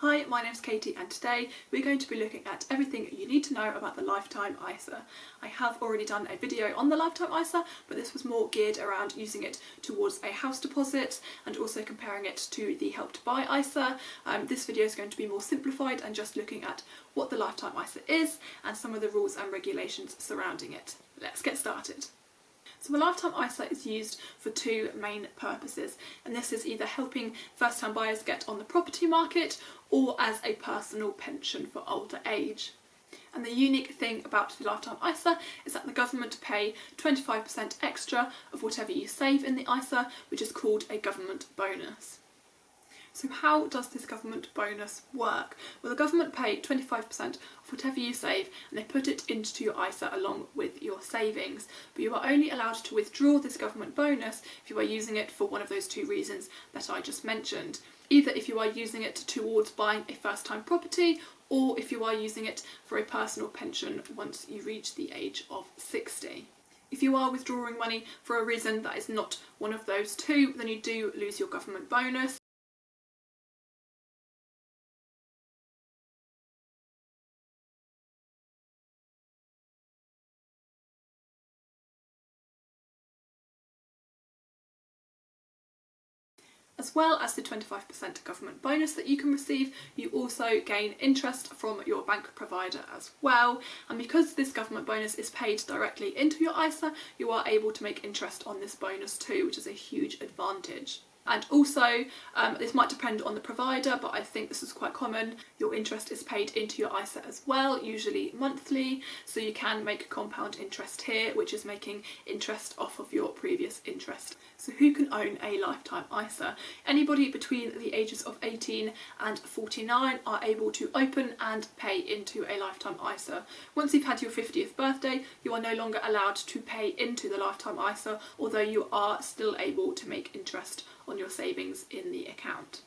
Hi, my name's Katie and today we're going to be looking at everything you need to know about the Lifetime ISA. I have already done a video on the Lifetime ISA, but this was more geared around using it towards a house deposit and also comparing it to the Help to Buy ISA. This video is going to be more simplified and just looking at what the Lifetime ISA is and some of the rules and regulations surrounding it. Let's get started. So a Lifetime ISA is used for two main purposes, and this is either helping first-time buyers get on the property market or as a personal pension for older age. And the unique thing about the Lifetime ISA is that the government pay 25% extra of whatever you save in the ISA, which is called a government bonus. So how does this government bonus work? Well, the government pay 25% of whatever you save and they put it into your ISA along with your savings. But you are only allowed to withdraw this government bonus if you are using it for one of those two reasons that I just mentioned. Either if you are using it towards buying a first-time property, or if you are using it for a personal pension once you reach the age of 60. If you are withdrawing money for a reason that is not one of those two, then you do lose your government bonus. As well as the 25% government bonus that you can receive, you also gain interest from your bank provider as well. And because this government bonus is paid directly into your ISA, you are able to make interest on this bonus too, which is a huge advantage. And also, this might depend on the provider, but I think this is quite common. Your interest is paid into your ISA as well, usually monthly, so you can make compound interest here, which is making interest off of your previous interest. So who can own a Lifetime ISA? Anybody between the ages of 18 and 49 are able to open and pay into a Lifetime ISA. Once you've had your 50th birthday, you are no longer allowed to pay into the Lifetime ISA, although you are still able to make interest on your savings in the account.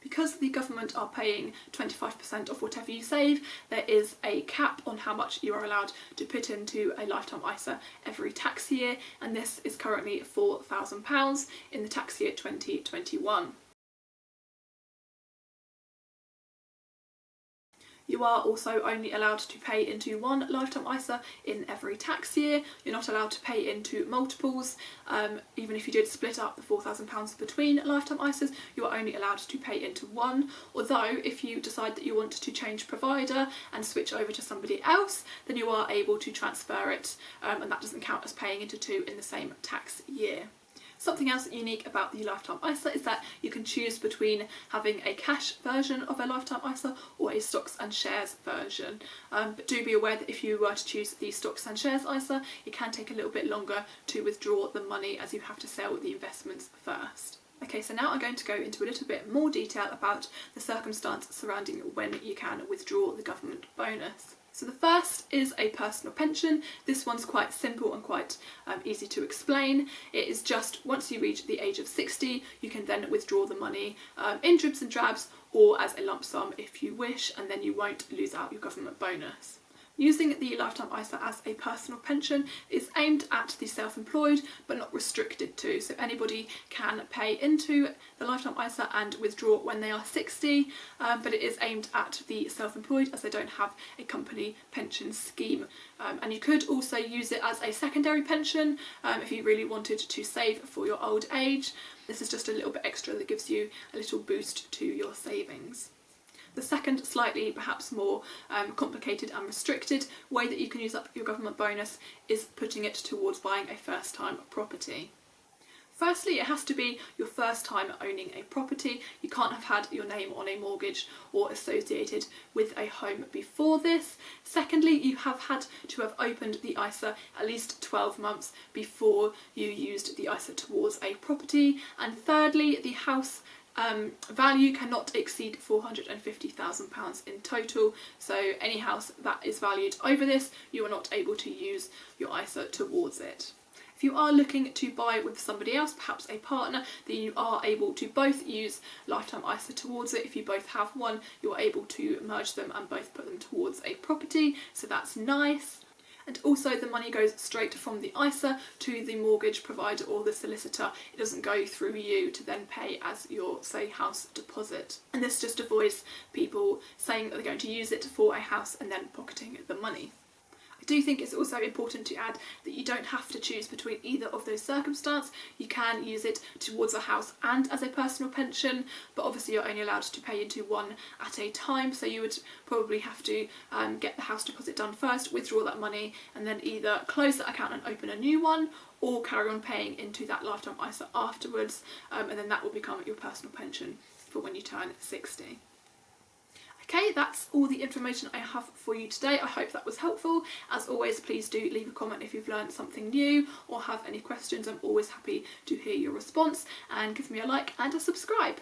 Because the government are paying 25% of whatever you save, there is a cap on how much you are allowed to put into a Lifetime ISA every tax year, and this is currently £4,000 in the tax year 2021. You are also only allowed to pay into one Lifetime ISA in every tax year. You're not allowed to pay into multiples. Even if you did split up the £4,000 between Lifetime ISAs, you are only allowed to pay into one. Although if you decide that you want to change provider and switch over to somebody else, then you are able to transfer it, and that doesn't count as paying into two in the same tax year. Something else unique about the Lifetime ISA is that you can choose between having a cash version of a Lifetime ISA or a stocks and shares version. But do be aware that if you were to choose the stocks and shares ISA, it can take a little bit longer to withdraw the money as you have to sell the investments first. Okay, so now I'm going to go into a little bit more detail about the circumstance surrounding when you can withdraw the government bonus. So the first is a personal pension. This one's quite simple and quite easy to explain. It is just once you reach the age of 60, you can then withdraw the money in dribs and drabs or as a lump sum if you wish, and then you won't lose out your government bonus. Using the Lifetime ISA as a personal pension is aimed at the self-employed but not restricted to, so anybody can pay into the Lifetime ISA and withdraw when they are 60, but it is aimed at the self-employed as they don't have a company pension scheme. And you could also use it as a secondary pension if you really wanted to save for your old age. This is just a little bit extra that gives you a little boost to your savings. The second, slightly perhaps more complicated and restricted way that you can use up your government bonus is putting it towards buying a first-time property. Firstly, it has to be your first time owning a property. You can't have had your name on a mortgage or associated with a home before this. Secondly, you have had to have opened the ISA at least 12 months before you used the ISA towards a property. And thirdly, the house value cannot exceed £450,000 in total, so any house that is valued over this, you are not able to use your ISA towards it. If you are looking to buy with somebody else, perhaps a partner, then you are able to both use Lifetime ISA towards it. If you both have one, you're able to merge them and both put them towards a property, so that's nice. And also the money goes straight from the ISA to the mortgage provider or the solicitor. It doesn't go through you to then pay as your, say, house deposit. And this just avoids people saying that they're going to use it for a house and then pocketing the money. I do think it's also important to add that you don't have to choose between either of those circumstances. You can use it towards a house and as a personal pension, but obviously you're only allowed to pay into one at a time, so you would probably have to get the house deposit done first, withdraw that money, and then either close that account and open a new one, or carry on paying into that lifetime ISA afterwards, and then that will become your personal pension for when you turn 60. Okay, that's all the information I have for you today. I hope that was helpful. As always, please do leave a comment if you've learned something new or have any questions. I'm always happy to hear your response, and give me a like and a subscribe.